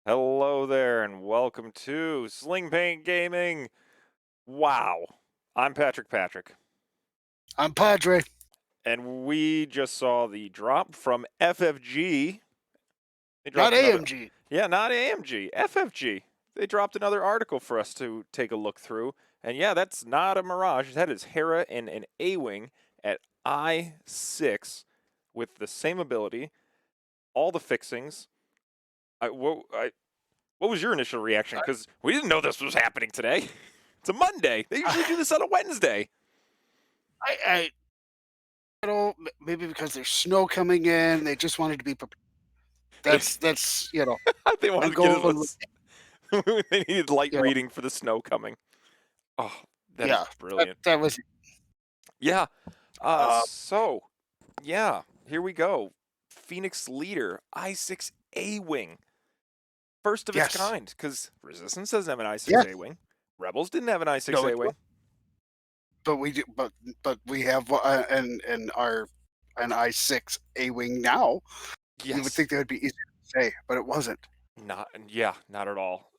Hello there, and welcome to Sling Paint Gaming. Wow. I'm Patrick, I'm Padre. and we just saw the drop from FFG. They Not dropped another, AMG. yeah, not AMG, FFG. They dropped another article for us to take a look through, and yeah, that's not a Mirage. That is Hera in an A-Wing at I-6 with the same ability, all the fixings. What was your initial reaction? Because we didn't know this was happening today. It's a Monday. They usually do I, this on a Wednesday. I maybe because there's snow coming in, they just wanted to be prepared. They, That's they I'm wanted to get it. going with, They needed light you know, reading for the snow coming. Oh, that is yeah, that, brilliant. that was, Yeah. uh, So, yeah, here we go. Phoenix Leader, I-6 A-Wing. First of its yes, kind, because Resistance doesn't have an I-6 yes, A-Wing. Rebels didn't have an I-6 no, A-Wing. but we do, but we have an I6 A-wing now. You would Yes. think that would be easier to say, but it wasn't. Not at all.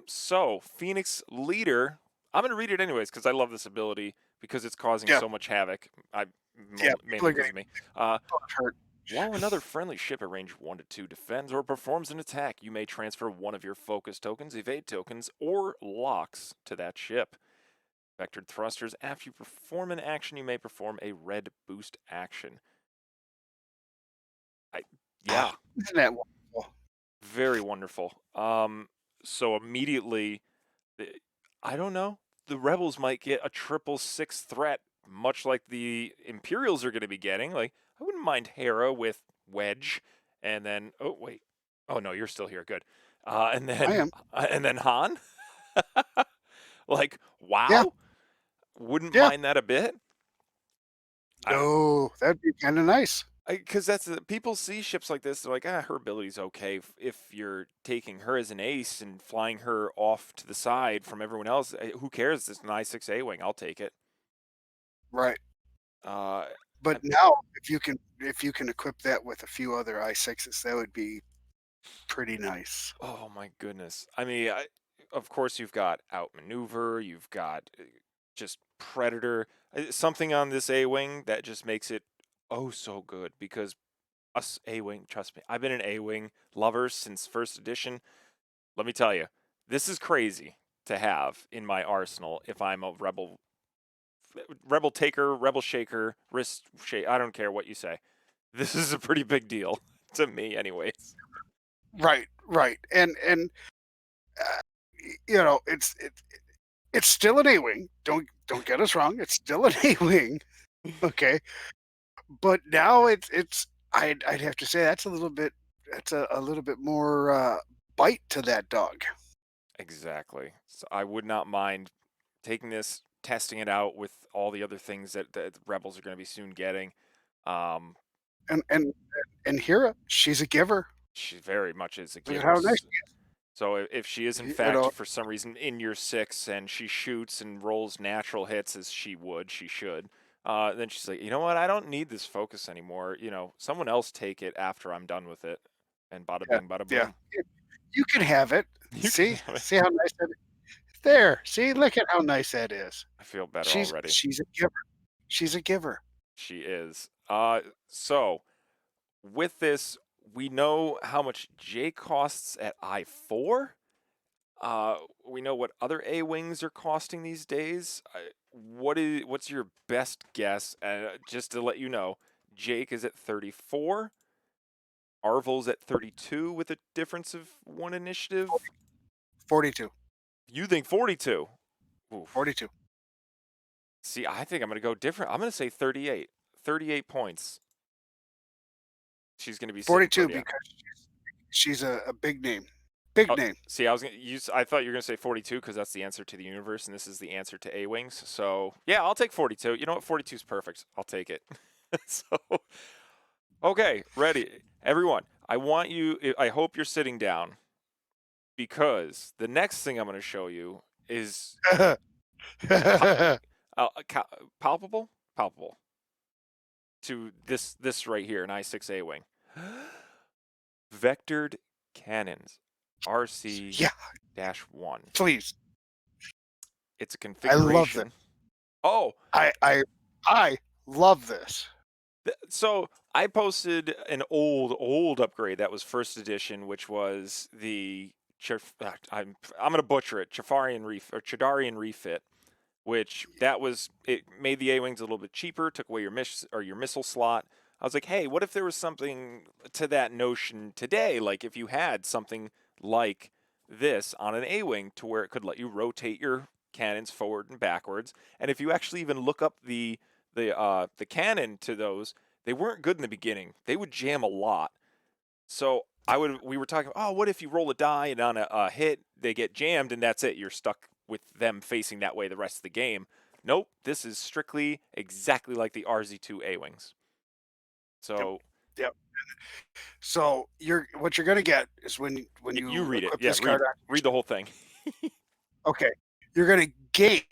So Phoenix Leader, I'm gonna read it anyways because I love this ability because it's causing Yeah, so much havoc. yeah, people Mainly are because getting of me. Uh, hurt. while another friendly ship at range 1 to 2 defends or performs an attack, you may transfer one of your focus tokens, evade tokens, or locks to that ship. Vectored thrusters. After you perform an action, you may perform a red boost action. I yeah, Isn't that wonderful? very wonderful. So immediately the- I don't know. The Rebels might get a triple six threat, much like the Imperials are going to be getting. Like, I wouldn't mind Hera with Wedge, and then oh wait, oh no, you're still here. Good. I am. And then Han. Like, Yeah, wow, wouldn't yeah. mind that a bit. I don't. No, that'd be kind of nice. Because that's people see ships like this. They're like, her ability's okay if you're taking her as an ace and flying her off to the side from everyone else. Who cares? It's an I-6 A-wing. I'll take it. Right. Uh, But I- now, if you can equip that with a few other I6s, that would be pretty nice. oh my goodness. I mean, of course you've got outmaneuver. You've got just predator. Something on this A-wing that just makes it oh so good because us A-wing. Trust me, I've been an A-wing lover since first edition. Let me tell you, this is crazy to have in my arsenal if I'm a rebel taker, rebel shaker, wrist shake. I don't care what you say. This is a pretty big deal to me, anyways. Right, right. And uh, it's still an A-wing. Don't get us wrong. It's still an A-wing. Okay, but now I'd have to say that's a little bit more bite to that dog. Exactly. So I would not mind taking this, testing it out with all the other things that the rebels are going to be soon getting. Um, And Hera, she's a giver. she very much is a Look at giver. how nice So if she is in you fact know. for some reason in your six and she shoots and rolls natural hits as she should, then she's like, you know what? I don't need this focus anymore. Someone else take it after I'm done with it, and bada Yeah, bing, bada yeah. boom. You can have it. You can See, have it. see how nice that is. There. See, look at how nice that is. I feel better She's already. she's a giver. She's a giver. She is. So with this, we know how much J costs at I4. We know what other A wings are costing these days. What's your best guess? Just to let you know, Jake is at 34. Arvel's at 32 with a difference of one initiative. 42. You think 42? Oof. 42. See, I think I'm going to go different. I'm going to say 38. 38 points. She's going to be sitting 42 pretty. because she's a big name. Big Oh, name. see, I was gonna use. I thought you were gonna say 42 because that's the answer to the universe, and this is the answer to A wings. So yeah, I'll take 42. You know what? 42 is perfect. I'll take it. So okay, ready, everyone. I want you. I hope you're sitting down because the next thing I'm gonna show you is palpable, palpable to this right here, an I6 A wing. Vectored cannons. RC-1. Yeah, please. It's a I love this. configuration. Oh, I I I love this. so I posted an old upgrade that was first edition, which was the I'm gonna butcher it, Chidarian refit, which that was it made the A-wings a little bit cheaper, took away your missile slot. I was like, hey, what if there was something to that notion today? Like if you had something like this on an A-wing to where it could let you rotate your cannons forward and backwards, and if you actually even look up the cannon to those, they weren't good in the beginning. They would jam a lot. So we were talking, oh, what if you roll a die and on a hit they get jammed and that's it? You're stuck with them facing that way the rest of the game. Nope, this is strictly exactly like the RZ2 A-wings. Yep. So Yep. So what you're gonna get is when you you read it. equip Yeah, this read card on your read the whole thing. okay, you're gonna gain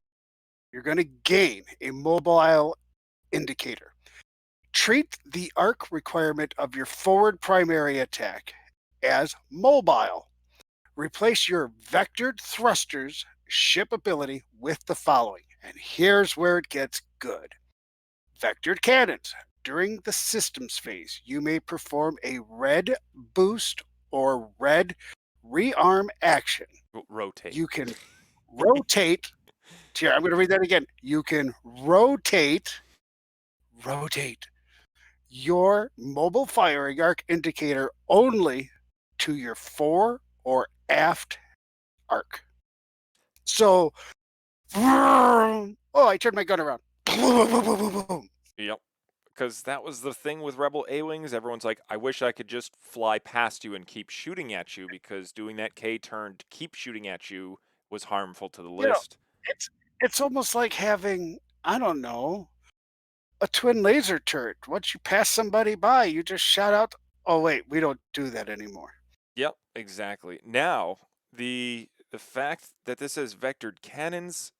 you're gonna gain a mobile indicator. Treat the arc requirement of your forward primary attack as mobile. Replace your vectored thrusters ship ability with the following. And here's where it gets good. Vectored cannons. During the systems phase, you may perform a red boost or red rearm action. Rotate. You can rotate. Here, I'm going to read that again. You can rotate your mobile firing arc indicator only to your fore or aft arc. So, oh, I turned my gun around. Boom, boom, boom, boom, boom. Yep. Because that was the thing with Rebel A-Wings. Everyone's like, I wish I could just fly past you and keep shooting at you because doing that K turn to keep shooting at you was harmful to the You know, list. it's it's almost like having, I don't know, a twin laser turret. Once you pass somebody by, you just shout out, "Oh wait, we don't do that anymore." Yep, exactly. Now, the fact that this says vectored cannons,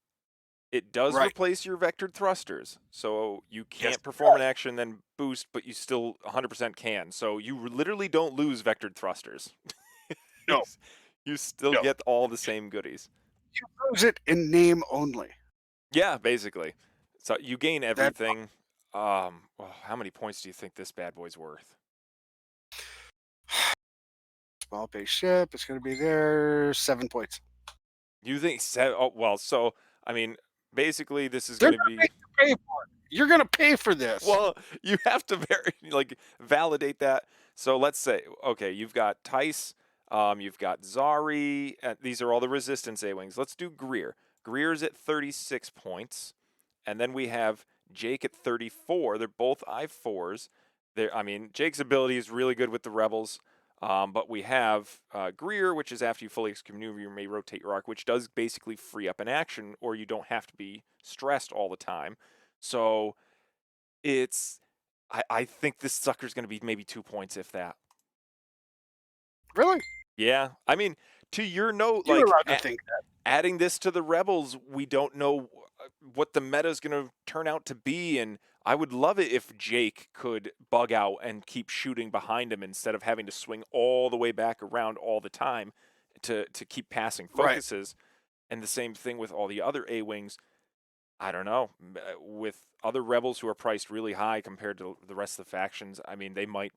it does Right. replace your vectored thrusters. So you Yes, can't it perform an does. action then boost, but you still 100% can. So you literally don't lose vectored thrusters. you, No, s- you still no. get all the same goodies. You lose it in name only. Yeah, basically. So you gain That everything. Oh, how many points do you think this bad boy's worth? small base ship is going to be there. 7 points. You think oh well, so I mean, basically this is They're going to going to be make you pay for it. You're going to pay for this. well, you have to validate that. So let's say, okay, you've got Tice, you've got Zari. These are all the Resistance A-wings. Let's do Greer. Greer's at 36 points, and then we have Jake at 34. They're both I4s. I mean, Jake's ability is really good with the Rebels. But we have Greer, which is after you fully maneuver, you may rotate your arc, which does basically free up an action, or you don't have to be stressed all the time. So it's I think this sucker's going to be maybe 2 points if that. Really? Yeah. I mean, to your note, You're like allowed to think that. adding this to the Rebels, we don't know what the meta is going to turn out to be, and I would love it if Jake could bug out and keep shooting behind him instead of having to swing all the way back around all the time to keep passing Right. focuses. And the same thing with all the other A-wings. I don't know. With other rebels who are priced really high compared to the rest of the factions, I mean, they might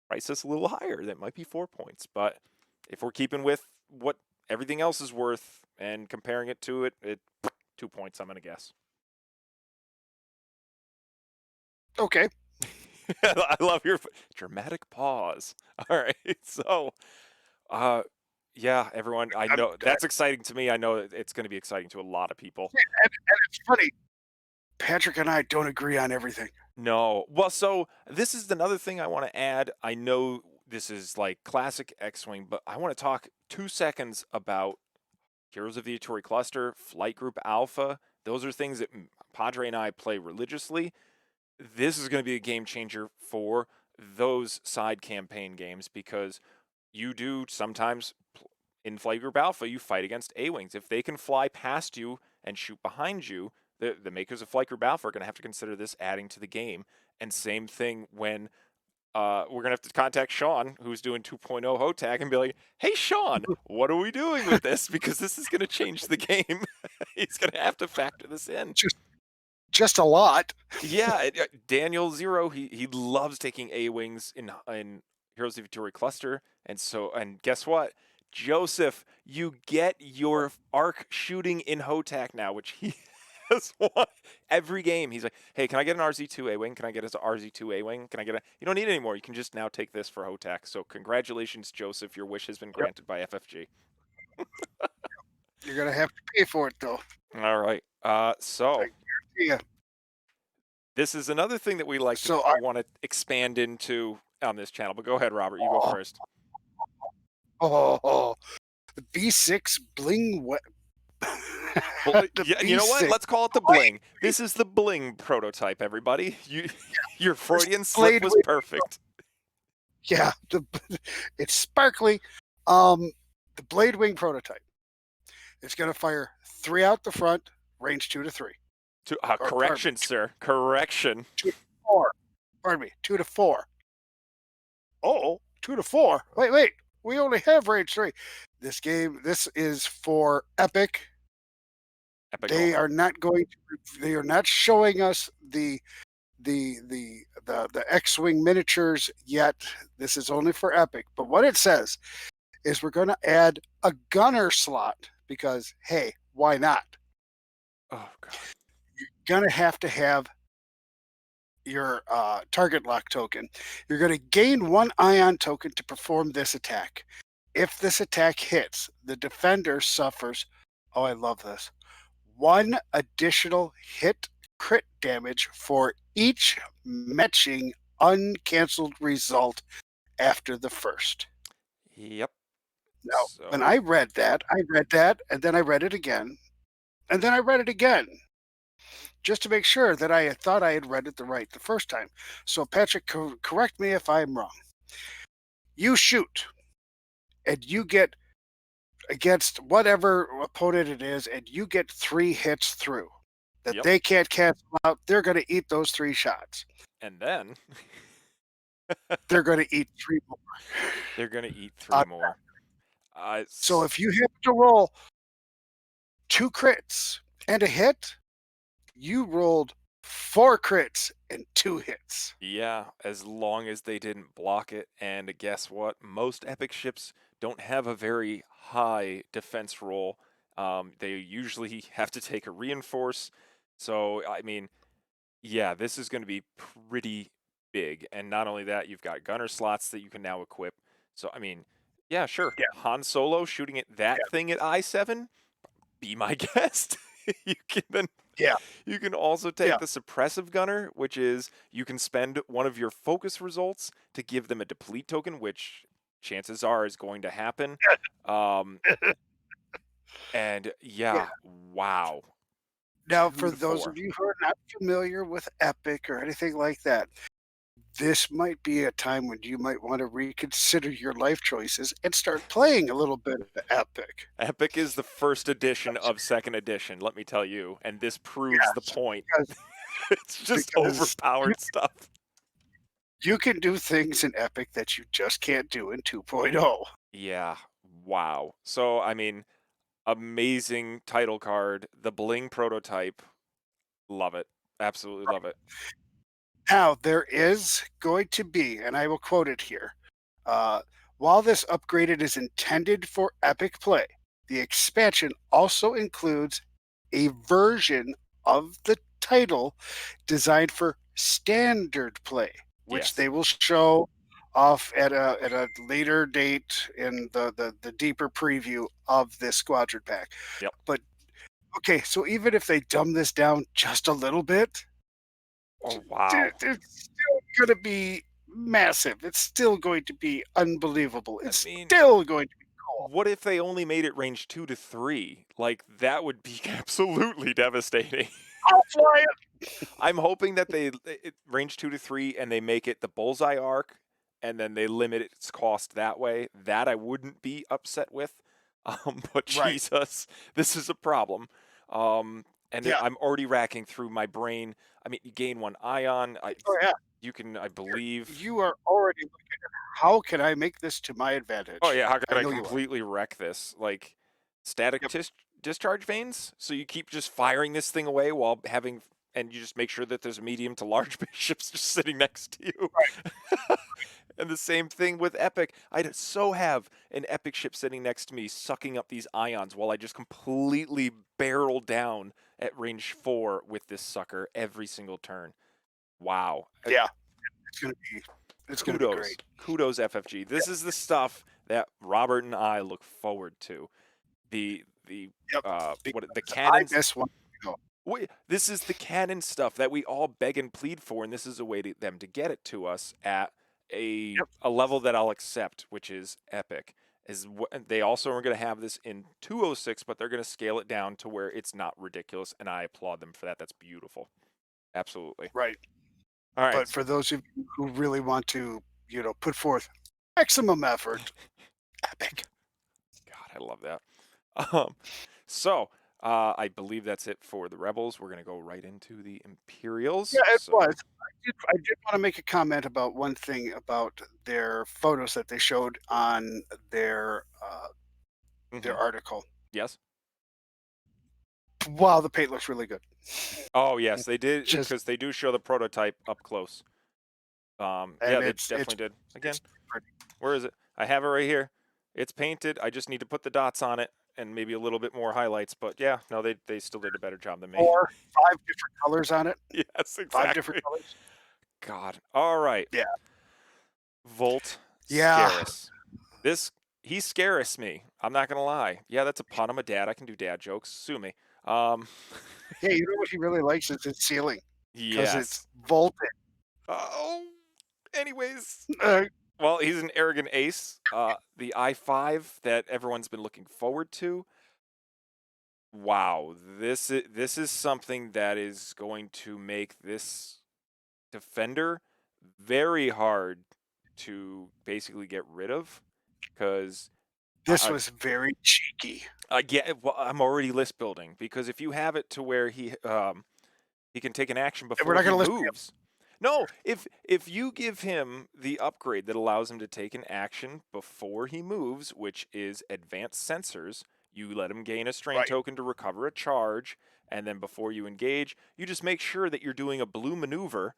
price us a little higher. That might be 4 points. But if we're keeping with what everything else is worth and comparing it to it 2 points, I'm going to guess. Okay. I love your dramatic pause. All right. So, uh, yeah, everyone, I I'm, know that's exciting to me. I know it's going to be exciting to a lot of people. and it's funny. Patrick and I don't agree on everything. No. Well, so this is another thing I want to add. I know this is like classic X-Wing, but I want to talk 2 seconds about Heroes of the Ituri Cluster, Flight Group Alpha. Those are things that Padre and I play religiously. This is going to be a game changer for those side campaign games because you do sometimes in Flight Group Alpha, you fight against A-Wings. If they can fly past you and shoot behind you, the makers of Flight Group Alpha are going to have to consider this adding to the game. And same thing when we're gonna have to contact Sean, who's doing 2.0 HOTAG, and be like, "Hey, Sean, what are we doing with this? Because this is gonna change the game." He's gonna have to factor this in. Just just a lot. Yeah, Daniel Zero, he loves taking A wings in Heroes of Victoria Cluster, and guess what? Joseph, you get your arc shooting in HOTAC now, which he has won every game. He's like, "Hey, can I get an RZ2 A wing? Can I get an RZ2 A wing? Can I get a?" You don't need it anymore. You can just now take this for HOTAC. So congratulations, Joseph. Your wish has been Yep. granted by FFG. You're gonna have to pay for it though. All right. So I guarantee ya. this is another thing that we like to So I want to expand into on this channel. But go ahead, Robert. You go oh, first. oh, the B6 bling the Yeah, and you know what? B6 Let's call it the bling. This is the bling prototype, everybody. Your Freudian slip blade was wing. perfect. Yeah, it's sparkly. Um, the blade wing prototype. It's gonna fire 3 out the front, range 2 to 3. Or pardon me, Correction, sir. Correction. 2 to 4. Pardon me, 2 to 4. Oh, 2 to 4. Wait. We only have range 3. This is for Epic. Epic They only. are not going to they are not showing us the X-wing miniatures yet. This is only for Epic. But what it says is we're going to add a gunner slot because hey, why not? Oh god. Gonna have to have your target lock token. You're going to gain 1 ion token to perform this attack. If this attack hits, the defender suffers. Oh, I love this. 1 additional hit crit damage for each matching uncancelled result after the first. Yep. Now, when So I read that, and then I read it again, and then I read it again, just to make sure that I had thought I had read it the first time. So, Patrick, correct me if I'm wrong. You shoot, and you get against whatever opponent it is, and you get 3 hits through that yep. they can't cancel out. They're going to eat those 3 shots. And then They're going to eat 3 more. they're gonna eat three Uh, more. so if you happen to roll 2 crits and a hit, you rolled 4 crits and 2 hits. Yeah, as long as they didn't block it. And guess what? Most epic ships don't have a very high defense roll. They usually have to take a reinforce. So, I mean, yeah, this is going to be pretty big. And not only that, you've got gunner slots that you can now equip. So, I mean, yeah, sure. Yeah, Han Solo shooting at that thing at I7, be my guest. You can yeah, you can also yeah, take the suppressive gunner, which is you can spend one of your focus results to give them a deplete token, which chances are is going to happen. Um, and yeah. yeah, wow, Now, for two to those four. of you who are not familiar with Epic or anything like that, this might be a time when you might want to reconsider your life choices and start playing a little bit of Epic. Epic is the first edition of second edition, let me tell you, and this proves the Yes, point. because It's just because overpowered stuff. you can do things in Epic that you just can't do in 2.0. Yeah, wow. So, I mean, amazing title card, the bling prototype, love it, absolutely love it. Now, there is going to be, and I will quote it here, uh, while this upgraded is intended for Epic play, the expansion also includes a version of the title designed for standard play, which Yes. they will show off at a later date in the deeper preview of this Squadron pack. Yep. But okay, so even if they dumb this down just a little bit, Oh, wow. it's still gonna be massive. It's still going to be unbelievable. I It's mean, still going to be cool. what if they only made it range 2 to 3? Like, that would be absolutely devastating. I'll fly it. I'm hoping that range 2 to 3 and they make it the bullseye arc and then they limit its cost that way. That I wouldn't be upset with. But Right. Jesus, this is a problem. and Yeah. I'm already racking through my brain. I mean, you gain 1 ion. Oh, yeah. You can, I believe. You are already looking at how can I make this to my Oh advantage? yeah, how I could I know you are. completely wreck this? Like static Yep. discharge vanes. So you keep just firing this thing away while having, and you just make sure that there's medium to large bishops just sitting next to you. Right. And the same thing with Epic. I'd so have an Epic ship sitting next to me sucking up these ions while I just completely barrel down at range 4 with this sucker every single turn. Wow. Yeah. It's gonna be Kudos. great. Kudos, FFG. This is the stuff that Robert and I look forward to. The Yep. what the Because I cannons. miss one. No. This is the canon stuff that we all beg and plead for, and this is a way to them to get it to us at Yep. a level that I'll accept, which is epic. They also are going to have this in 206, but they're going to scale it down to where it's not ridiculous, and I applaud them for that. That's beautiful. Absolutely. Right. All right. But for those of you who really want to, put forth maximum effort, Epic. God, I love that. Um, so I believe that's it for the Rebels. We're gonna go right into the Imperials. Yeah, it So, was. I did wanna make a comment about one thing about their photos that they showed on their mhm. article. Yes. Wow, the paint looks really good. Oh yes, they did Just because they do show the prototype up close. Yeah, and they it's definitely did. Again, it's pretty. where is it? I have it right here. It's painted. I just need to put the dots on it and maybe a little bit more highlights. But yeah, no, they still did a better job than me. 4, 5 different colors on it. Yes, 5 different exactly. colors. God. All right. Yeah. Volt Yeah. Scaris. This he scares me. I'm not gonna lie. Yeah, that's a pun. I'm a dad. I can do dad jokes. Sue me. Um, Yeah, you know what he really likes is its ceiling because it's yes. vaulted. Oh. Anyways, Uh, well, he's an arrogant ace. The I5 that everyone's been looking forward to. Wow, this is something that is going to make this defender very hard to basically get rid of because this was very cheeky. I get. Well, I'm already list building because if you have it to where he can take an action And we're before not he gonna listen to him. moves. No, if you give him the upgrade that allows him to take an action before he moves, which is advanced sensors, you let him gain a strain Right, token to recover a charge, and then before you engage, you just make sure that you're doing a blue maneuver.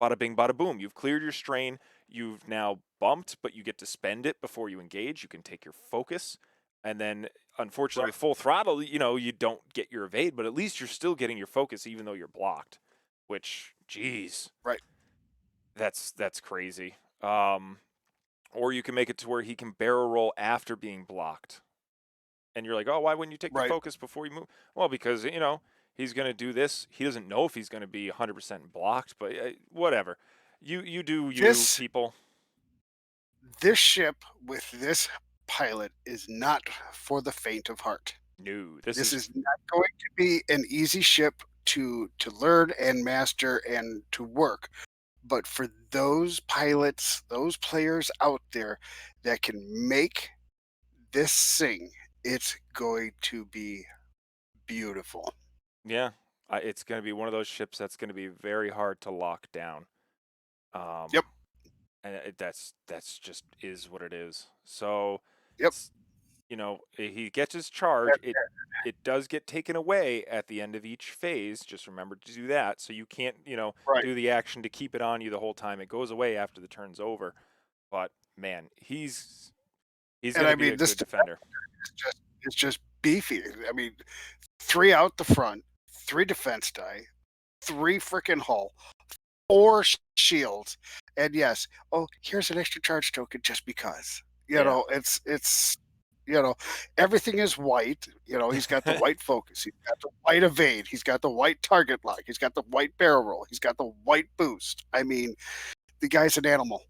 Bada bing, bada boom. You've cleared your strain. You've now bumped, but you get to spend it before you engage. You can take your focus. And then, unfortunately, right, with full throttle, you don't get your evade, but at least you're still getting your focus even though you're blocked. Which, geez, right, that's crazy. Or you can make it to where he can barrel roll after being blocked. And you're like, oh, why wouldn't you take the right. focus before you move? Well, because, he's going to do this. He doesn't know if he's going to be 100% blocked, but whatever. You do you, This people. this ship with this pilot is not for the faint of heart. No, this This is is not going to be an easy ship to learn and master and to work. But for those pilots, those players out there that can make this sing, it's going to be beautiful. yeah. It's going to be one of those ships that's going to be very hard to lock down. Yep, And that's just is what it is. So, yep. he gets his charge. It does get taken away at the end of each phase. Just remember to do that. So you can't, Right. do the action to keep it on you the whole time. It goes away after the turn's over. But man, he's And going I to be mean, a this good defense defender. is just beefy. I mean, 3 out the front, 3 defense die, 3 freaking hull, 4 shields, and yes, oh, here's an extra charge token just because. Yeah. It's you know, everything is white. He's got the white focus, he's got the white evade, he's got the white target lock, he's got the white barrel roll, he's got the white boost. I mean, the guy's an animal.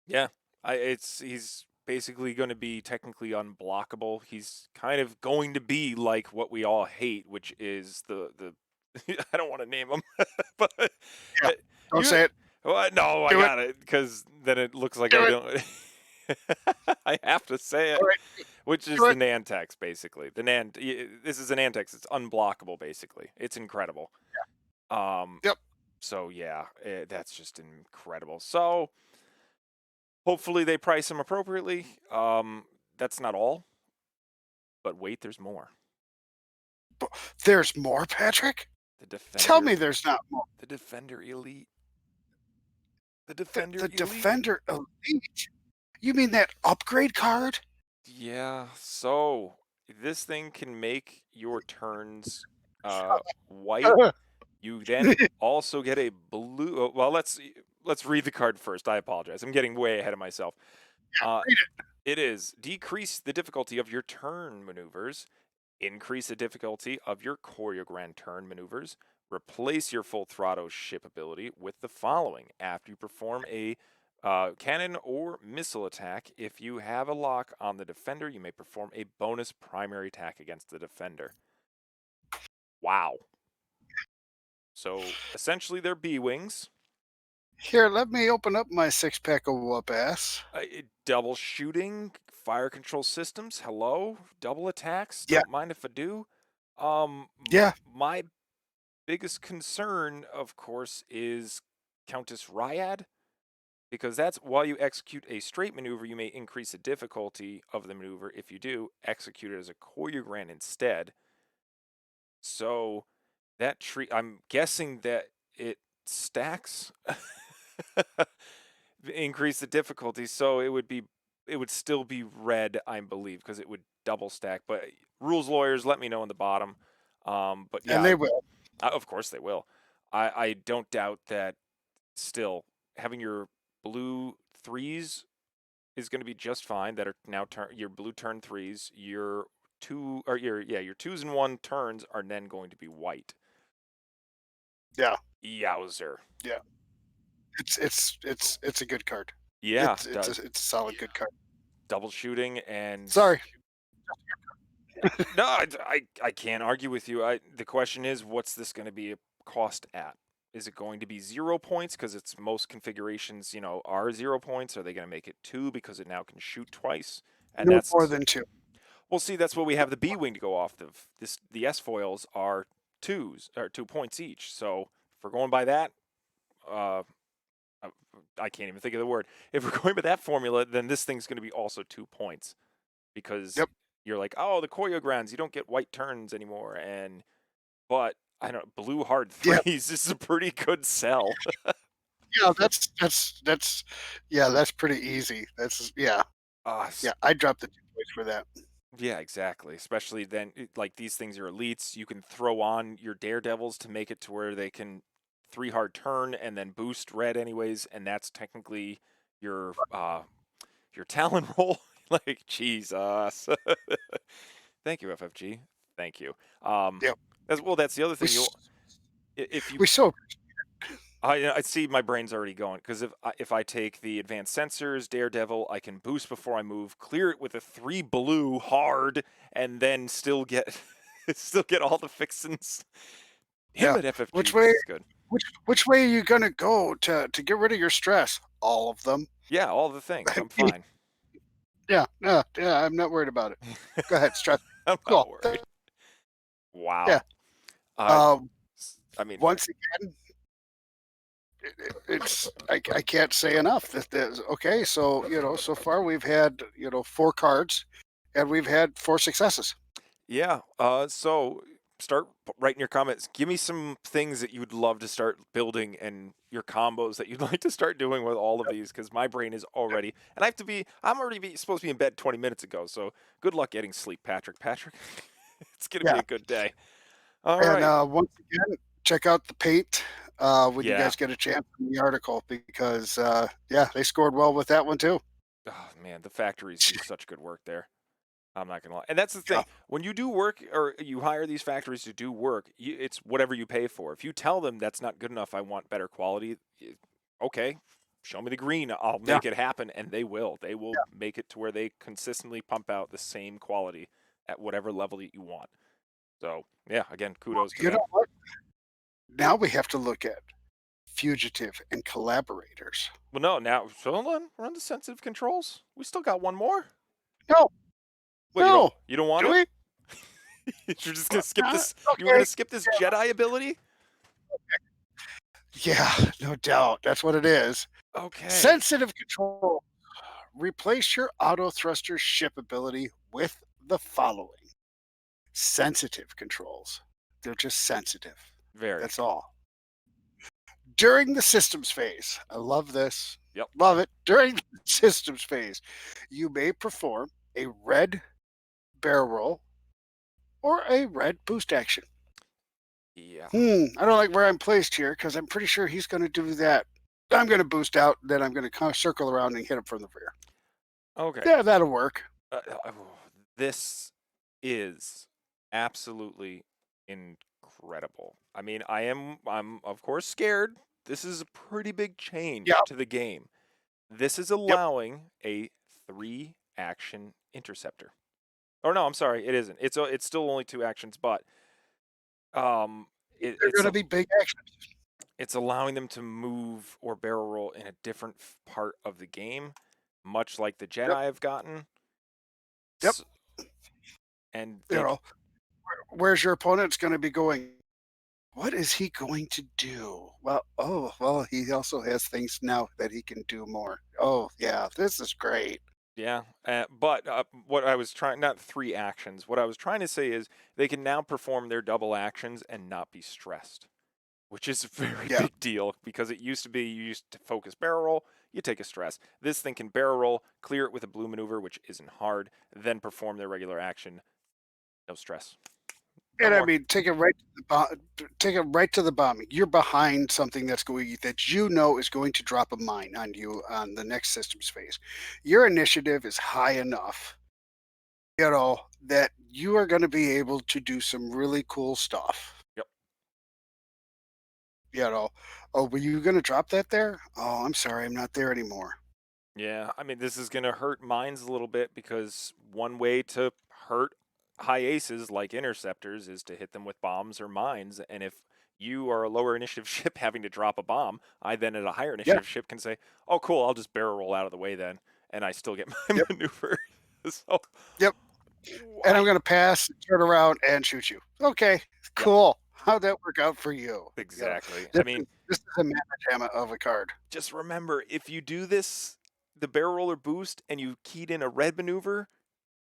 Yeah. He's basically going to be technically unblockable. He's kind of going to be like what we all hate, which is the I don't want to name him, but Yeah, don't you say it. well, no, I Do it. got it because then it looks like Do I it. don't. I have to say it. All right. which is the Right. Nantex basically. This is an Nantex. It's unblockable basically. It's incredible. Um, Yep. so yeah, that's just incredible. So hopefully they price them appropriately. That's not all, but wait, there's more. There's more, Patrick? The Tell me Defender, there's not more. the Defender Elite, the The Defender the Elite. Defender Elite? You mean that upgrade card? Yeah, so this thing can make your turns white. You then also get a blue. Well, let's read the card first. I apologize. I'm getting way ahead of myself. Uh, Read it. it is decrease the difficulty of your turn maneuvers, increase the difficulty of your choreographed turn maneuvers, replace your full throttle ship ability with the following. After you perform a cannon or missile attack, if you have a lock on the defender, you may perform a bonus primary attack against the defender. Wow. So essentially, they're B Wings. Here, let me open up my six-pack of whoop ass. Double shooting, fire control systems. Hello, double attacks. Yeah, Don't mind if I do. yeah, My biggest concern, of course, is Countess Ryad, because that's while you execute a straight maneuver, you may increase the difficulty of the maneuver. If you do, execute it as a choreograph instead. So that tree, I'm guessing that it stacks. Increase the difficulty, so it would still be red, I believe, because it would double stack. But rules lawyers, let me know in the bottom. But and yeah, they will. of course they will. I don't doubt that. Still, having your blue threes is going to be just fine. That are now your blue turn threes. Your your twos and one turns are then going to be white. Yeah, Yowzer. yeah. It's a good card. Yeah, It's a solid good card. double shooting and Sorry. no, I can't argue with you. The question is, what's this going to be cost at? Is it going to be 0 points because it's most configurations, are 0 points? Are they going to make it 2 because it now can shoot twice? And No more that's than two. well, see, that's what we have the B wing to go off of. The S foils are 2 points each. So if we're going by that, uh, I I can't even think of the word. If we're going by that formula, then this thing's going to be also 2 points because Yep. you're like, oh, the choreograms, you don't get white turns anymore, but I don't know, blue hard Yeah. threes is a pretty good sell. Yeah, that's yeah, that's pretty easy. That's yeah. uh, Yeah, I dropped the 2 points for that. yeah, exactly. Especially then, like these things are elites. You can throw on your daredevils to make it to where they can 3 hard turn and then boost red anyways, and that's technically your talent roll. Like Jesus. Thank you, FFG. Thank you. Um, Yep. that's the other We thing. s If you we so I see my brain's already going because if I take the advanced sensors, Daredevil, I can boost before I move, clear it with a 3 blue hard, and then still get still get all the fixins. Damn yeah. it, FFG, Which way this is good. which way are you gonna go to get rid of your stress? All of them. Yeah, all the things. I'm fine. Yeah, yeah, yeah, I'm not worried about it. Go ahead, stress. I'm not Cool. worried. Yeah. Wow. Uh, Um, I mean, once again, it's I can't say enough that there's okay, so so far we've had, 4 cards and we've had 4 successes. yeah. So start writing your comments. Give me some things that you would love to start building and your combos that you'd like to start doing with all of these because my brain is already and I'm already supposed to be in bed 20 minutes ago. So good luck getting sleep, Patrick. Patrick, it's gonna be Yeah. a good day. All And, right. once again, check out the paint, when you Yeah. guys get a chance in the article because, yeah, they scored well with that one too. Oh man, the factories do such good work there. I'm not gonna lie, and that's the Yeah, thing. When you do work or you hire these factories to do work, it's whatever you pay for. If you tell them that's not good enough, I want better quality. Okay, show me the green. I'll yeah, make it happen, and they will. They will yeah. make it to where they consistently pump out the same quality at whatever level that you want. So yeah, again, Well, kudos to you them. know what? Now we have to look at Fugitive and Collaborators. Well, no, now so hold on. We're on the sensitive controls. We still got one more. No, What, No. you don't want Do it? we? You're just gonna Well, skip this. You were okay. gonna skip this Jedi ability? Yeah, no doubt. That's what it is. Okay. Sensitive control. Replace your auto thruster ship ability with the following sensitive controls. They're just sensitive. Very. That's all. During the systems phase, I love this. Yep. Love it. During the systems phase, you may perform a red barrel roll or a red boost action. Yeah. I don't like where I'm placed here because I'm pretty sure he's going to do that. I'm going to boost out, then I'm going to kind of circle around and hit him from the rear. Okay. Yeah, that'll work. Oh, this is absolutely incredible. I mean, I'm of course scared. This is a pretty big change Yeah. to the game. This is Yep. allowing a 3-action interceptor. Or no, I'm sorry, it isn't. It's still only 2 actions, but um, it, They're it's going to a- be big action. it's allowing them to move or barrel roll in a different part of the game, much like the Yep. Jedi have gotten. Yep. S and You they know, where's your opponent's going to be going? What is he going to do? Well, oh, well, he also has things now that he can do more. Oh, yeah, this is great. Yeah, but what I was trying, not 3 actions, what I was trying to say is they can now perform their double actions and not be stressed, which is a very Yeah. big deal because it used to be you used to focus barrel roll, you take a stress. This thing can barrel roll, clear it with a blue maneuver, which isn't hard, then perform their regular action, no stress. No And I more. mean, take it right to the bombing. You're behind something that you know is going to drop a mine on you on the next systems phase. Your initiative is high enough, that you are going to be able to do some really cool stuff. Yep. You know, oh, were you going to drop that there? Oh, I'm sorry, I'm not there anymore. Yeah, I mean, this is going to hurt mines a little bit because one way to hurt high aces like interceptors is to hit them with bombs or mines. And if you are a lower initiative ship having to drop a bomb, I then at a higher Yeah, initiative ship can say, "Oh, cool, I'll just barrel roll out of the way then," and I still get my yep, maneuver. So, yep. And I'm I going to pass, turn around, and shoot you. Okay, yep, cool. How'd that work out for you? exactly. I This mean, this is a mamma jamma of a card. just remember if you do this, the barrel roller boost, and you keyed in a red maneuver,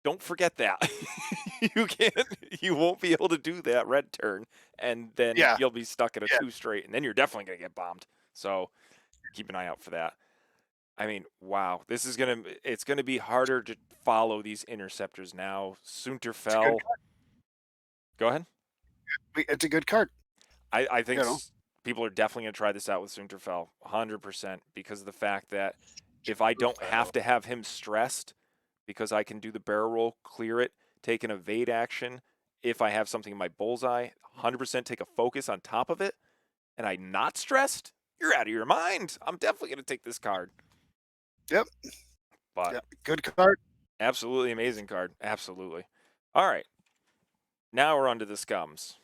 don't forget that. you can't you won't be able to do that red turn and then Yeah, you'll be stuck at a yeah, 2 straight and then you're definitely going to get bombed. So, keep an eye out for that. I mean, wow, it's going to be harder to follow these interceptors now. it's a good Sunterfell. Go ahead. it's a good card. I You think know. people are definitely going to try this out with Sunterfell 100% because of the fact that if I don't have to have him stressed because I can do the barrel roll, clear it, take an evade action. If I have something in my bullseye, 100% take a focus on top of it, and I'm not stressed, you're out of your mind. I'm definitely going to take this card. Yep, But yep, good card. absolutely amazing card. Absolutely. All right. Now we're on to the scums.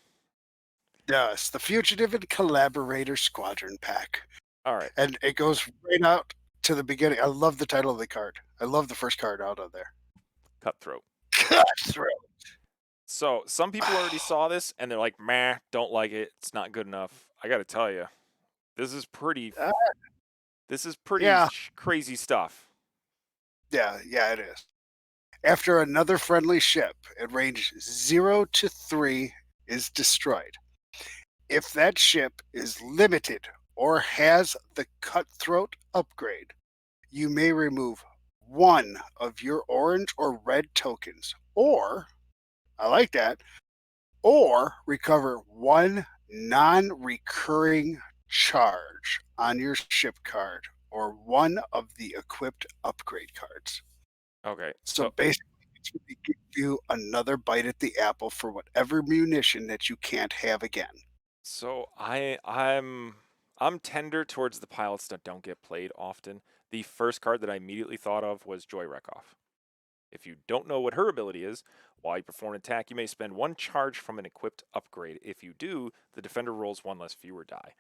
Yes, the Fugitive and Collaborator Squadron pack, All right. and it goes right out to the beginning. I love the title of the card. I love the first card out of there. Cutthroat. Cutthroat. So some people already saw this and they're like, meh, don't like it. It's not good enough. I got to tell you, this is pretty, Uh, this is pretty yeah, crazy stuff. yeah, it is. After another friendly ship at range 0 to 3 is destroyed, if that ship is limited or has the Cutthroat upgrade, you may remove one of your orange or red tokens, or, I like that, or recover one non recurring charge on your ship card or one of the equipped upgrade cards. Okay. So basically, it's going to give you another bite at the apple for whatever munition that you can't have again. So I'm tender towards the pilots that don't get played often. The first card that I immediately thought of was Joy Wreckoff. If you don't know what her ability is, while you perform an attack, you may spend 1 charge from an equipped upgrade. If you do, the defender rolls 1 less fewer die.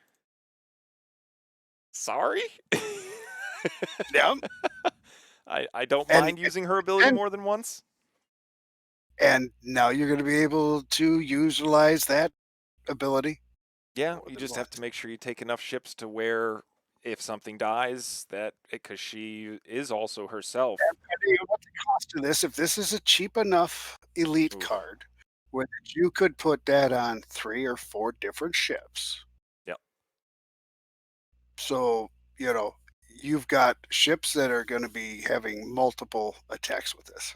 Sorry? Yeah, I don't and mind using her ability and more than once. and now you're gonna be able to utilize that ability Yeah, more you than just have to once. make sure you take enough ships to where if something dies, that because she is also herself. Depending on what the cost of this, if this is a cheap enough elite Oof. card, where you could put that on 3 or 4 different ships. Yep. So, you know, you've got ships that are gonna be having multiple attacks with this.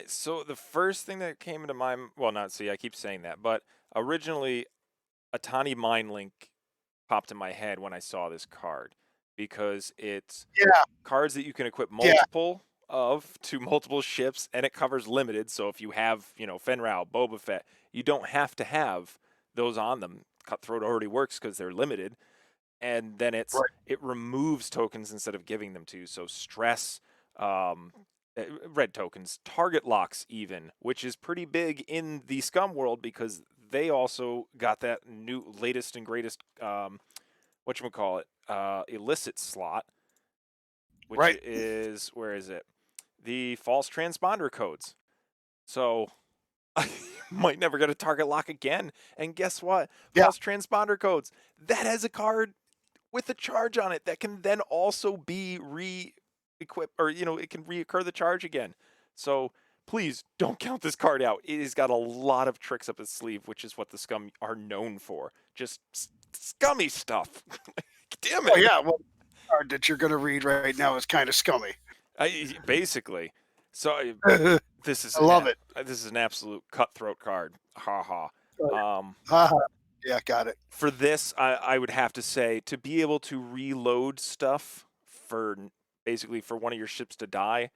So the first thing that came into well, not see, I keep saying that, but originally a Tani Mind Link popped in my head when I saw this card because it's Yeah, cards that you can equip yeah, multiple of to multiple ships, and it covers limited. So if you have, Fenral, Boba Fett, you don't have to have those on them. Cutthroat already works because they're limited, and then right, it removes tokens instead of giving them to you. So stress, um, red tokens, target locks, even, which is pretty big in the Scum world because they also got that new latest and greatest whatchamacallit, illicit slot, which right. is where is it? The false transponder codes. So I might never get a target lock again. And guess what? Yeah, False transponder codes. That has a card with a charge on it that can then also be re-equipped, or it can reoccur the charge again. So please don't count this card out. It has got a lot of tricks up its sleeve, which is what the Scum are known for. Just scummy stuff. Damn oh, it. yeah, well, the card that you're gonna read right now is kinda scummy. Basically. So I love it. this is an absolute cutthroat card. Ha ha. Um, Ha Yeah, got it. for this, I would have to say to be able to reload stuff basically for one of your ships to die,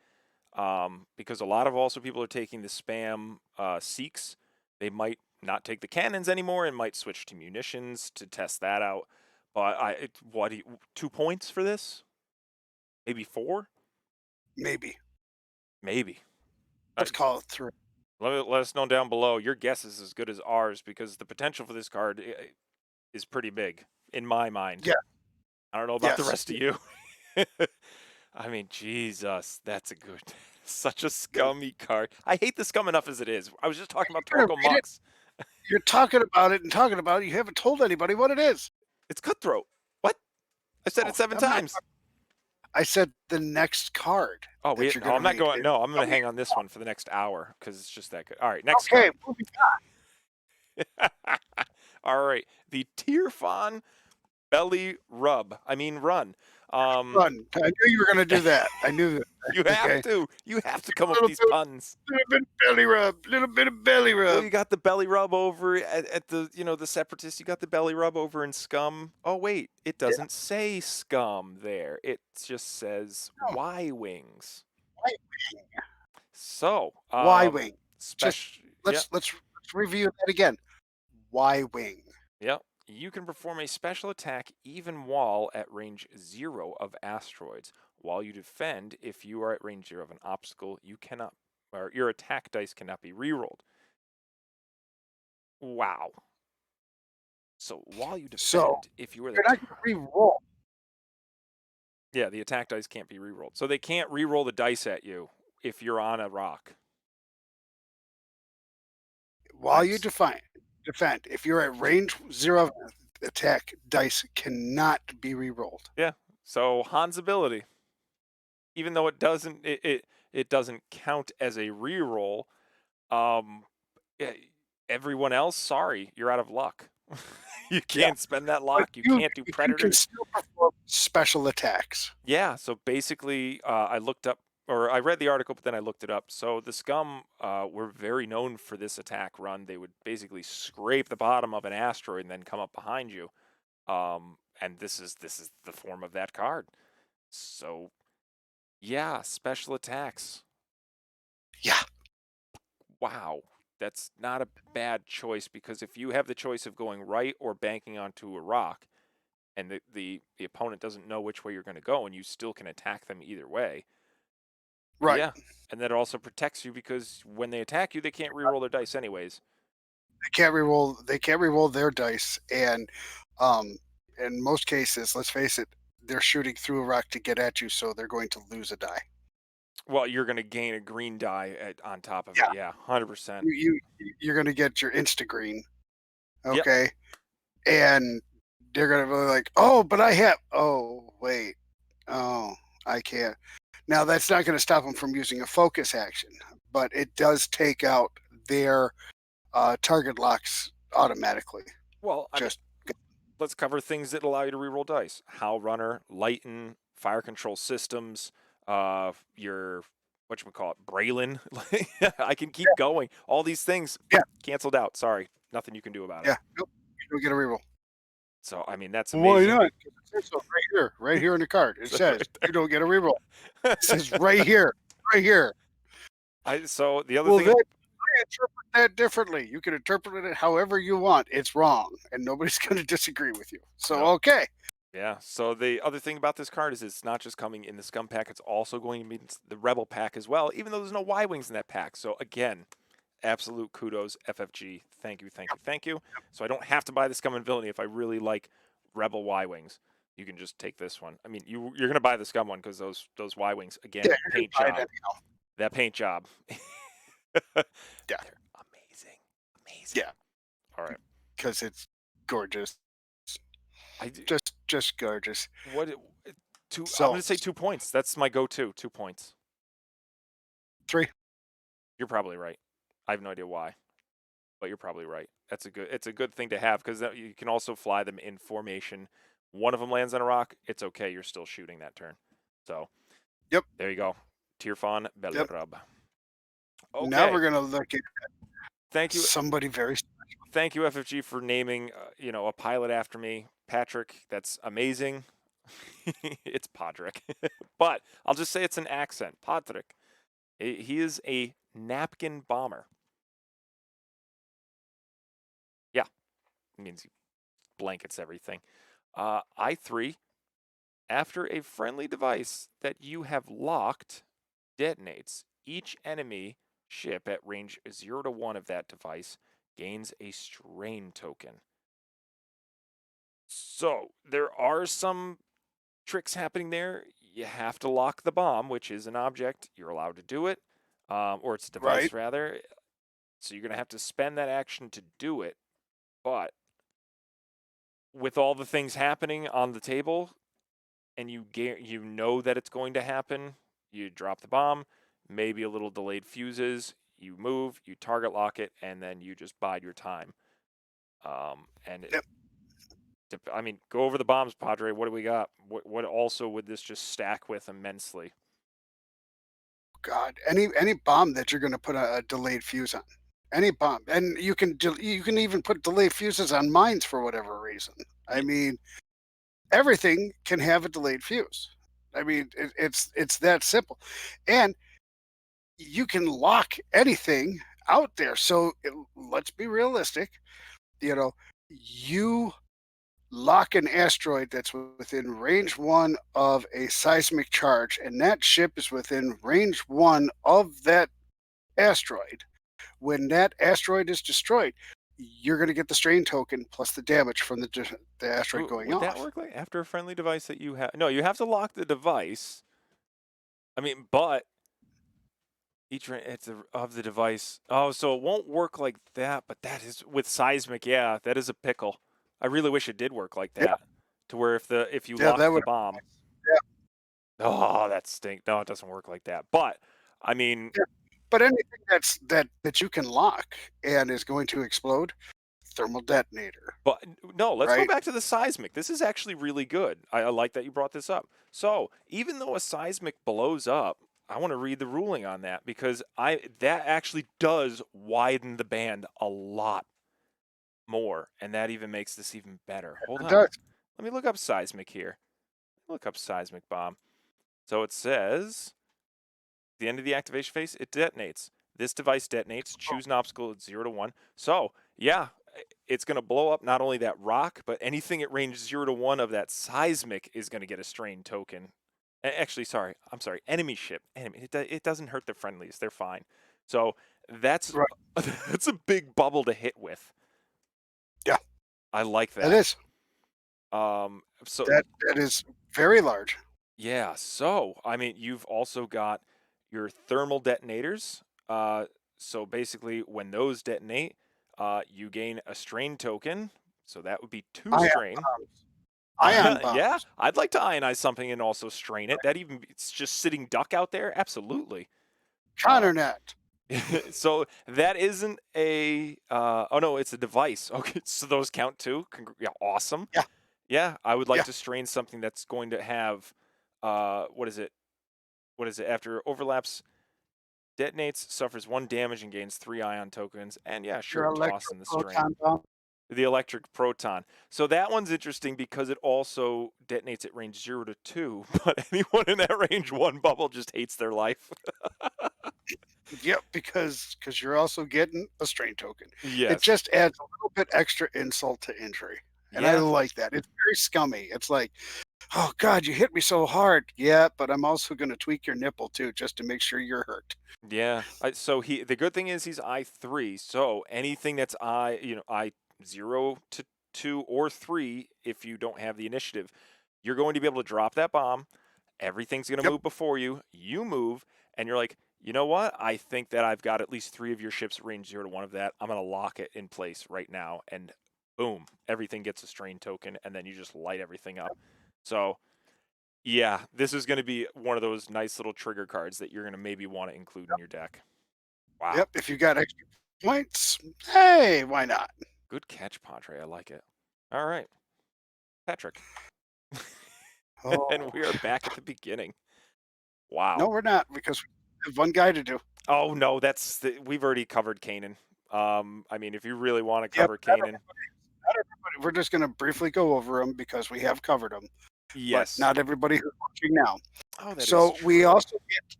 because a lot of also people are taking the spam Seeks. They might not take the cannons anymore and might switch to munitions to test that out. But what 2 points for this? Maybe four? Maybe. Maybe. Uh, Let's call it 3. let us know down below. Your guess is as good as ours because the potential for this card is pretty big in my mind. Yeah, I don't know about the yes. rest of you. I mean, Jesus, that's a good, such a You're scummy card. I hate the scum enough as it is. I was just talking about gonna Torko read it, Mux. you're talking about it and talking about it, you haven't told anybody what it is. It's cutthroat. What? I said it Oh, 7 times. I said the next card Oh, that wait, you're no, gonna I'm not read going. is No, I'm going to scummy. hang on this one for the next hour because it's just that good. All right, next Okay, scum. moving All right, the Tierfon belly rub. I mean, run. Um, on. I knew you were gonna do that. I knew that. you have Okay. to. You have to come up with Little these bit puns. little bit of belly rub, little bit of belly Well, rub. you got the belly rub over at the the separatists. You got the belly rub over in Scum. Oh wait, it Yeah, doesn't say Scum there. It just says no, Y wings. Y-wing. So, Y-wing. Just special. Yeah, let's review that again. Y-wing. yeah. You can perform a special attack even while at range 0 of asteroids. While you defend, if you are at range 0 of an obstacle, you cannot, or your attack dice cannot be rerolled. Wow. So while you So, defend, if you are the you're not gonna re-roll. yeah, the attack dice can't be rerolled. So they can't reroll the dice at you if you're on a rock. While I'm you defend, if you're at range 0 of attack, dice cannot be re-rolled. yeah. So Han's ability, even though it doesn't count as a reroll, um, eh, everyone else, sorry, you're out of luck. You Yeah, can't spend that but lock. You can't do you can predators. still perform special attacks. Yeah. So basically, I looked up or I read the article, but then I looked it up. So the Scum were very known for this attack run. They would basically scrape the bottom of an asteroid and then come up behind you. And this is the form of that card. So yeah, special attacks. Yeah, Wow, that's not a bad choice because if you have the choice of going right or banking onto a rock, and the opponent doesn't know which way you're going to go, and you still can attack them either way. right. Yeah, and that also protects you because when they attack you, they can't reroll their dice anyways. They can't re-roll their dice, and, um, in most cases, let's face it, they're shooting through a rock to get at you, so they're going to lose a die. Well, you're gonna gain a green die on top of it. Yeah, Yeah, 100%. you're gonna get your insta green, Yep. okay? And they're gonna be like, "Oh, but I have oh, wait. Oh, I can't." Now that's not gonna stop them from using a focus action, but it does take out their, target locks automatically. Well, I mean, Just let's cover things that allow you to reroll dice. Howl Runner, Lighten, Fire Control Systems, your whatchamacallit, Braylon. I can keep going. All these things yeah, canceled out. Sorry, nothing you can do about it. yeah, nope, you don't get a reroll. So I mean, that's Why amazing. not? 'Cause it says so right here in the card. It So says, right "You don't get a reroll." there. It says right here, right here. So the other Well, thing, then I interpret that differently. You can interpret it however you want. It's wrong, and nobody's gonna disagree with you. So, nope. okay. Yeah. So the other thing about this card is it's not just coming in the Scum pack; it's also going to be in the Rebel pack as well. Even though there's no Y wings in that pack. So again, absolute kudos, FFG. Thank you, thank you, thank you. So I don't have to buy the Scum and Villainy if I really like Rebel Y wings. You can just take this one. I mean, you're gonna buy the Scum one because those Y wings Yeah, again, you're gonna paint buy it job. anyhow. That paint job. Yeah, They're amazing, amazing. yeah, All right, because it's gorgeous. I do, Just gorgeous. what two. I'm So, gonna say 2 points. That's my go-to. 2 points. 3. You're probably right. I have no idea why, but you're probably right. That's a good. It's a good thing to have because you can also fly them in formation. One of them lands on a rock. It's okay. You're still shooting that turn. So Yep, there you go. Tirfan yep. Belrub. Now Okay. we're gonna look at Thank you. somebody very Thank you, FFG, for naming a pilot after me, Patrick. That's amazing. It's Podrick, but I'll just say it's an accent, Podrick. He is a napkin bomber. Yeah, it means he blankets everything. I3, after a friendly device that you have locked detonates, each enemy ship at range 0 to 1 of that device gains a strain token. So there are some tricks happening there. You have to lock the bomb, which is an object. You're allowed to do it, or it's a right, device rather. So you're going to have to spend that action to do it. But with all the things happening on the table, and you know that it's going to happen, you drop the bomb, maybe a little delayed fuses. You move, you target lock it, and then you just bide your time. And yep. I mean, go over the bombs, Padre. What do we got? What also would this just stack with immensely? God, any bomb that you're gonna put a delayed fuse on. Any bomb, and you can even put delayed fuses on mines for whatever reason. I Yeah, mean, everything can have a delayed fuse. I mean, it's that simple, and you can lock anything out there. So let's be realistic. You know, you lock an asteroid that's within range one of a seismic charge, and that ship is within range one of that asteroid. When that asteroid is destroyed, you're going to get the strain token plus the damage from the asteroid going would that off. work like after a friendly device that you have? No, you have to lock the device. I mean, but it's of the device. Oh, so it won't work like that. But that is with seismic. Yeah, that is a pickle. I really wish it did work like Yeah, that, to where if you yeah, that locked the would. bomb. Yeah, Oh, that stink. No, it doesn't work like that. But I mean, yeah. But anything that you can lock and is going to explode, thermal detonator, but no, let's go right? back to the seismic. This is actually really good. I like that you brought this up. So even though a seismic blows up, I want to read the ruling on that because that actually does widen the band a lot more, and that even makes this even better. Hold It on. does. Let me look up seismic here. Look up seismic bomb. So it says the end of the activation phase, it detonates. This device detonates. Choose an obstacle at 0 to 1. So, yeah, it's going to blow up not only that rock, but anything at range 0 to 1 of that seismic is going to get a strain token. Actually, sorry. I'm sorry. Enemy ship. Enemy. It doesn't hurt the friendlies. They're fine. So, that's Right. that's a big bubble to hit with. Yeah, I like it that. is. So That is very large. yeah, so I mean, you've also got your thermal detonators. So basically, when those detonate, you gain a strain token. So that would be 2 Ion strain. bombs. Ion Yeah, bombs. I'd like to ionize something and also strain it. That even it's just sitting duck out there. Absolutely. Uh, Counter net. so that isn't a. Oh no, it's a device. Okay, so those count too. Yeah, awesome. Yeah, Yeah, I would like yeah. to strain something that's going to have. What is it? What is it? After overlaps, detonates, suffers 1 damage, and gains 3 ion tokens. And yeah, Your sure, toss in the strain. electroproton bomb. The electric proton. So that one's interesting because it also detonates at range 0 to 2, but anyone in that range 1 bubble just hates their life. Yep, because you're also getting a strain token. It Yes. just adds a little bit extra insult to injury, and I Yeah. like that. It's very scummy. It's like, "Oh god, you hit me so hard." "Yeah, but I'm also gonna tweak your nipple too just to make sure you're hurt." Yeah. So the good thing is he's I3, so anything that's I0 to 2 or 3, if you don't have the initiative, you're going to be able to drop that bomb. Everything's going to Yep, move before you. You move, and you're like, you know what? I think that I've got at least 3 of your ships range 0 to 1 of that. I'm going to lock it in place right now, and boom, everything gets a strain token, and then you just light everything up. So yeah, this is going to be one of those nice little trigger cards that you're going to maybe want to include in your deck. Wow. yep, if you got extra points, hey, why not? Good catch, Padre. I like it. All right, Patrick. And Oh, we are back at the beginning. no, Wow. we're not because we have one guy to do. Oh no, we've already covered Kanan. I mean, if you really want to Yep, cover Kanan, not everybody. We're just gonna briefly go over them because we have covered them, but yes. not everybody who's watching now. Oh, that is So we true. also get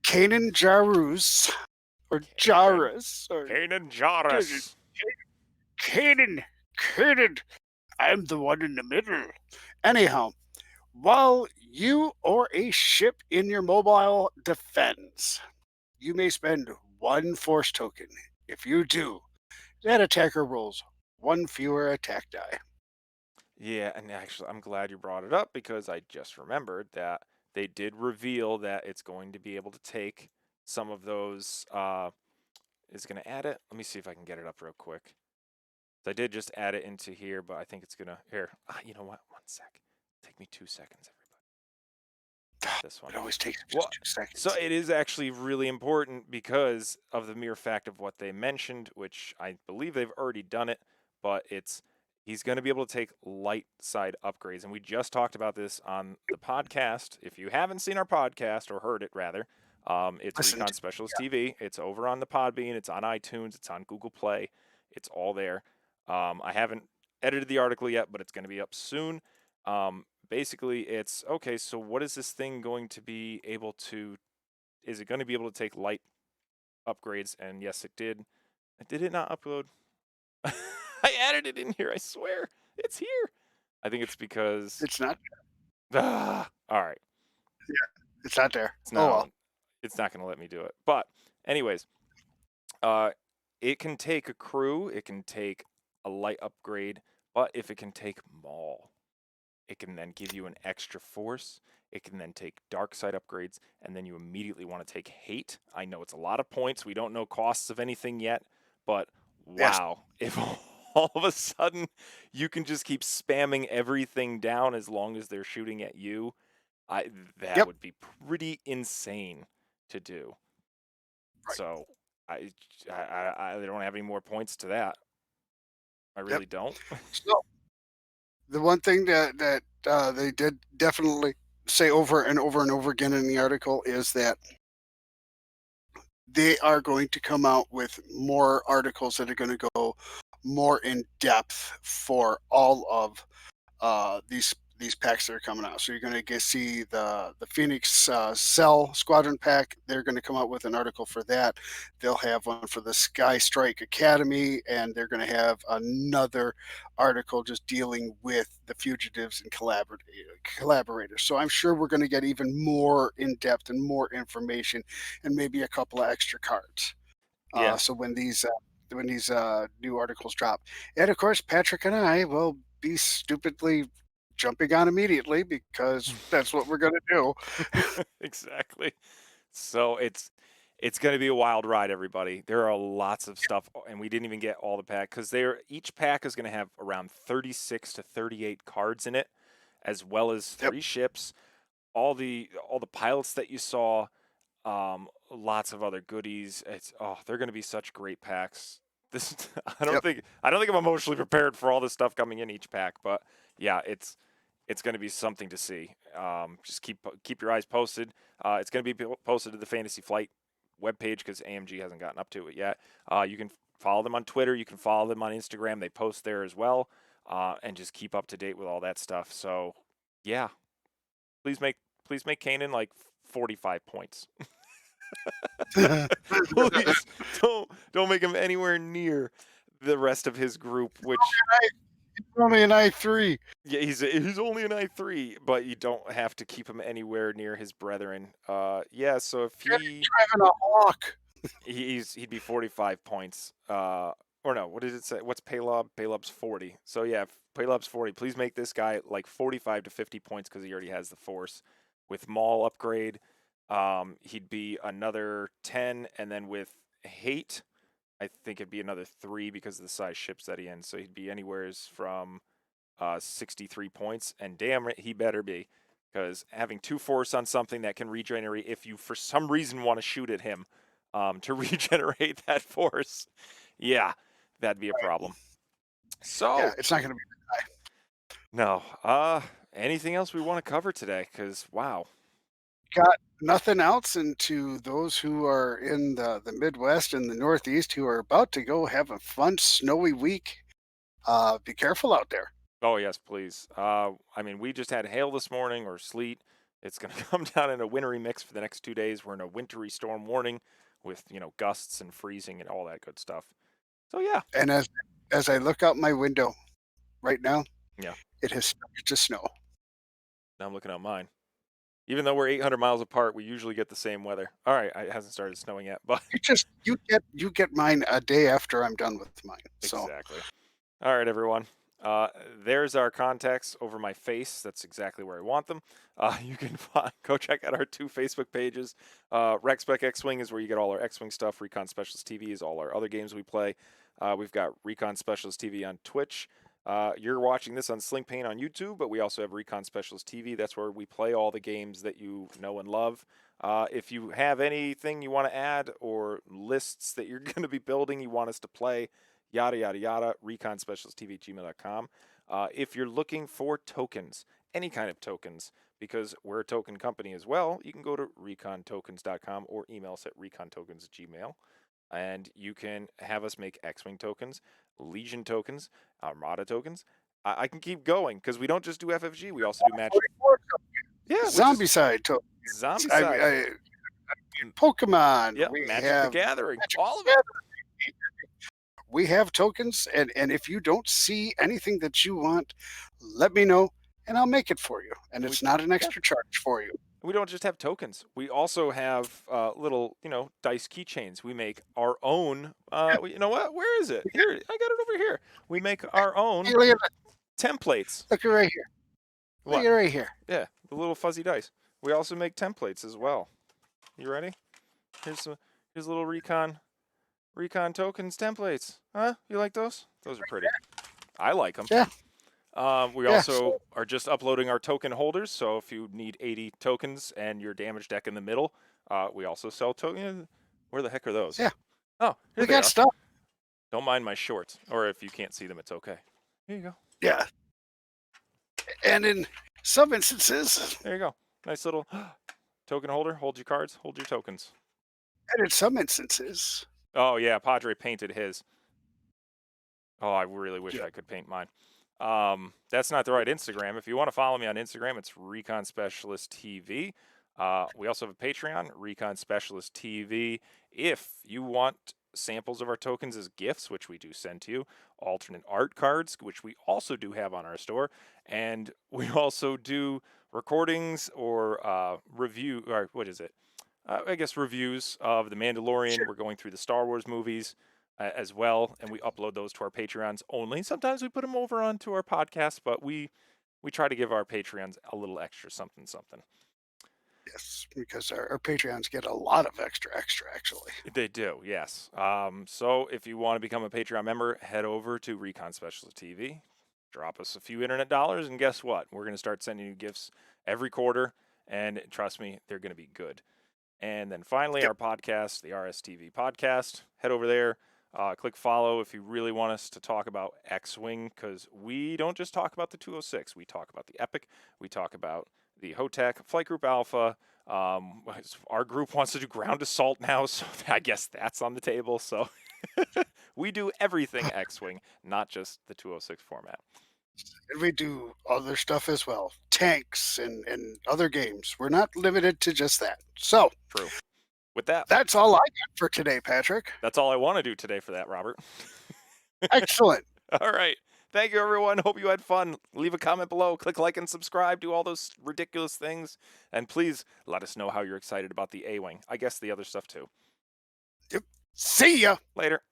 Kanan Jarrus or Kanan. Jarus or Kanan Kanan, Jarrus. Kanan, Kanan. I'm the one in the middle. Anyhow, while you or a ship in your mobile defends, you may spend one force token. If you do, that attacker rolls one fewer attack die. Yeah, and actually, I'm glad you brought it up because I just remembered that they did reveal that it's going to be able to take some of those. Is going to add it. Let me see if I can get it up real quick. So I did just add it into here, but I think it's gonna here. You know what? 1 sec. Take me 2 seconds, everybody. This one. It always takes Well, just two so seconds. it is actually really important because of the mere fact of what they mentioned, which I believe they've already done it, but it's he's going to be able to take light side upgrades. And we just talked about this on the podcast. If you haven't seen our podcast or heard it rather, it's Listen Recon to Specialist yeah. TV. It's over on the Podbean. It's on iTunes. It's on Google Play. It's all there. I haven't edited the article yet, but it's going to be up soon. Basically, it's okay. So, what is this thing going to be able to? Is it going to be able to take light upgrades? And yes, it did. Did it not upload? I added it in here. I swear, it's here. I think it's because. It's not All right. it's not there. It's Oh now. well. It's not going to let me do it. But, anyways, uh, it can take a crew. It can take a light upgrade. But if it can take Maul, it can then give you an extra force. It can then take dark side upgrades, and then you immediately want to take hate. I know it's a lot of points. We don't know costs of anything yet, but Yes. wow, if all of a sudden you can just keep spamming everything down as long as they're shooting at you, I that Yep. would be pretty insane to do. Right. So I don't have any more points to that. I Yep. really don't. So the one thing that they did definitely say over and over and over again in the article is that they are going to come out with more articles that are going to go more in depth for all of these packs that are coming out. So you're going to get see the Phoenix Cell Squadron pack. They're going to come out with an article for that. They'll have one for the Skystrike Academy, and they're going to have another article just dealing with the Fugitives and Collaborators. So I'm sure we're going to get even more in depth and more information, and maybe a couple of extra cards. Yeah. So when these new articles drop, and of course Patrick and I will be stupidly jumping on immediately because that's what we're going to do. Exactly. So it's going to be a wild ride, everybody. There are lots of stuff, and we didn't even get all the pack because each pack is going to have around 36 to 38 cards in it, as well as Yep. 3 ships. All the pilots that you saw, lots of other goodies. They're going to be such great packs. This Yep. I don't think I'm emotionally prepared for all this stuff coming in each pack, but yeah, it's going to be something to see. Just keep your eyes posted. It's going to be posted to the Fantasy Flight webpage because AMG hasn't gotten up to it yet. You can follow them on Twitter. You can follow them on Instagram. They post there as well, and just keep up to date with all that stuff. So, yeah, please make Kanan like 45 points. Please don't make him anywhere near the rest of his group, which Only an I3. yeah, he's only an I3, but you don't have to keep him anywhere near his brethren. Yeah, so if Driving a Hawk. he'd be 45 points. Or no, what did it say? What's Paylob? Paylob's 40. So yeah, if Paylob's 40. Please make this guy like 45 to 50 points because he already has the Force. With Maul upgrade, he'd be another 10, and then with Hate, I think it'd be another 3 because of the size ships that he in. So he'd be anywheres from 63 points, and damn it, he better be, because having 2 Force on something that can regenerate if you for some reason want to shoot at him to regenerate that Force, yeah, that'd be a problem. Yeah, So, it's not going to be. no, anything else we want to cover today? Because wow, Got nothing else. And to those who are in the Midwest and the Northeast who are about to go have a fun snowy week, be careful out there. oh yes, please. I mean, we just had hail this morning or sleet. It's going to come down in a wintry mix for the next 2 days. We're in a wintry storm warning with gusts and freezing and all that good stuff. So yeah, And as I look out my window right now, yeah. it has started to snow. Now I'm looking at mine. Even though we're 800 miles apart, we usually get the same weather. All right, it hasn't started snowing yet, but You get mine a day after I'm done with mine. So exactly. All right, everyone. There's our contacts over my face. That's exactly where I want them. You can go check out our 2 Facebook pages. RecSpec X-Wing is where you get all our X-Wing stuff. Recon Specialist TV is all our other games we play. We've got Recon Specialist TV on Twitch. You're watching this on Sling Pain on YouTube, but we also have Recon Specialist TV. That's where we play all the games that you know and love. If you have anything you want to add or lists that you're going to be building you want us to play, yada, yada, yada, reconspecialisttv@gmail.com. If you're looking for tokens, any kind of tokens, because we're a token company as well, you can go to recontokens.com or email us at recontokens@gmail. And you can have us make X-Wing tokens, Legion tokens, Armada tokens. I can keep going because we don't just do FFG. We also do match. Yeah, which is zombie side to zombie I, side. I, Pokemon. Yep, We Magic the have Gathering. Magic All of the it. Gathering. We have tokens, and if you don't see anything that you want, let me know, and I'll make it for you. And We, it's not an yeah. extra charge for you. We don't just have tokens. We also have little, dice keychains. We make our own. You know what? Where is it? Here, I got it over here. We make our Hey, own templates. look at right here. Look What? at right here. Yeah, the little fuzzy dice. We also make templates as well. You ready? Here's a little recon tokens templates. Huh? You like those? Those are pretty. I like them. Yeah. We Yeah. also are just uploading our token holders. So if you need 80 tokens and your damage deck in the middle, we also sell tokens. Where the heck are those? Yeah. Oh, here We they got are. stuff. Don't mind my shorts. Or if you can't see them, it's okay. Here you go. Yeah. And in some instances, There you go. Nice little token holder. Hold your cards. Hold your tokens. Oh, yeah. Padre painted his. Oh, I really wish yeah. I could paint mine. That's not the right Instagram. If you want to follow me on Instagram, it's Recon Specialist TV. We also have a Patreon, Recon Specialist TV. If you want samples of our tokens as gifts, which we do send to you, alternate art cards, which we also do have on our store, and we also do recordings or review, or what is it? I guess reviews of The Mandalorian. Sure. We're going through the Star Wars movies as well, and we upload those to our Patreons only. Sometimes we put them over onto our podcast, but we try to give our Patreons a little extra something something. Yes, because our Patreons get a lot of extra, actually. They do, yes. So if you want to become a Patreon member, head over to Recon Specialist TV, drop us a few internet dollars, and guess what? We're going to start sending you gifts every quarter, and trust me, they're going to be good. And then finally, Yep. our podcast, the RSTV podcast. Head over there, click follow if you really want us to talk about X Wing, because we don't just talk about the 206. We talk about the Epic, we talk about the HOTAC, Flight Group Alpha. Our group wants to do ground assault now, so I guess that's on the table. So we do everything X Wing, not just the 206 format. And we do other stuff as well, tanks and other games. We're not limited to just that. So True. With that, that's all I got for today, Patrick. that's all I want to do today for that, Robert. Excellent. All right. Thank you, everyone. Hope you had fun. Leave a comment below. Click like and subscribe. Do all those ridiculous things. And please let us know how you're excited about the A Wing. I guess the other stuff too. Yep. See ya. Later.